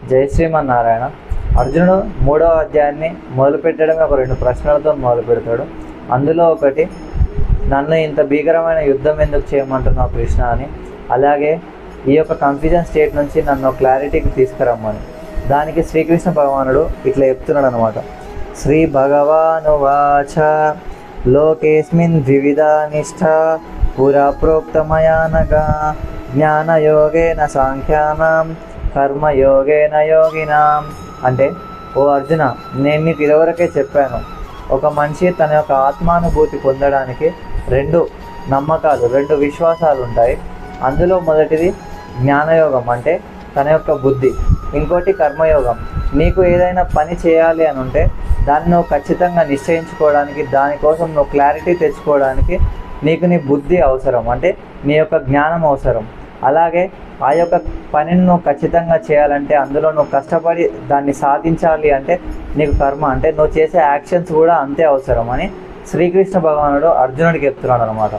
జై శ్రీమన్నారాయణ. అర్జునుడు 3వ అధ్యాయాన్ని మొదలుపెట్టడమే ఒక 2 ప్రశ్నలతో మొదలు పెడతాడు. అందులో ఒకటి, నన్ను ఇంత భీకరమైన యుద్ధం ఎందుకు చేయమంటున్నావు కృష్ణ అని, అలాగే ఈ యొక్క కన్ఫ్యూజన్ స్టేట్ నుంచి నన్ను క్లారిటీకి తీసుకురమ్మని. దానికి శ్రీకృష్ణ భగవానుడు ఇట్లా చెప్తున్నాడు అనమాట. శ్రీ భగవానువాచ లోకేస్మిన్ ద్వివిధా నిష్ఠ పురా ప్రోక్తమయానగా జ్ఞానయోగేన సాంఖ్యానాం కర్మయోగేన యోగినాం. అంటే, ఓ అర్జున, నేను నీకు ఇదివరకే చెప్పాను, ఒక మనిషి తన యొక్క ఆత్మానుభూతి పొందడానికి 2 నమ్మకాలు, 2 విశ్వాసాలు ఉంటాయి. అందులో మొదటిది జ్ఞానయోగం, అంటే తన యొక్క బుద్ధి. ఇంకోటి కర్మయోగం. నీకు ఏదైనా పని చేయాలి అని ఉంటే దాన్ని నువ్వు ఖచ్చితంగా నిశ్చయించుకోవడానికి, దానికోసం నువ్వు క్లారిటీ తెచ్చుకోవడానికి నీకు నీ బుద్ధి అవసరం, అంటే నీ యొక్క జ్ఞానం అవసరం. అలాగే ఆ యొక్క పనిని నువ్వు ఖచ్చితంగా చేయాలంటే, అందులో నువ్వు కష్టపడి దాన్ని సాధించాలి అంటే నీకు కర్మ, అంటే నువ్వు చేసే యాక్షన్స్ కూడా అంతే అవసరం అని శ్రీకృష్ణ భగవానుడు అర్జునుడికి చెప్తున్నాడు అనమాట.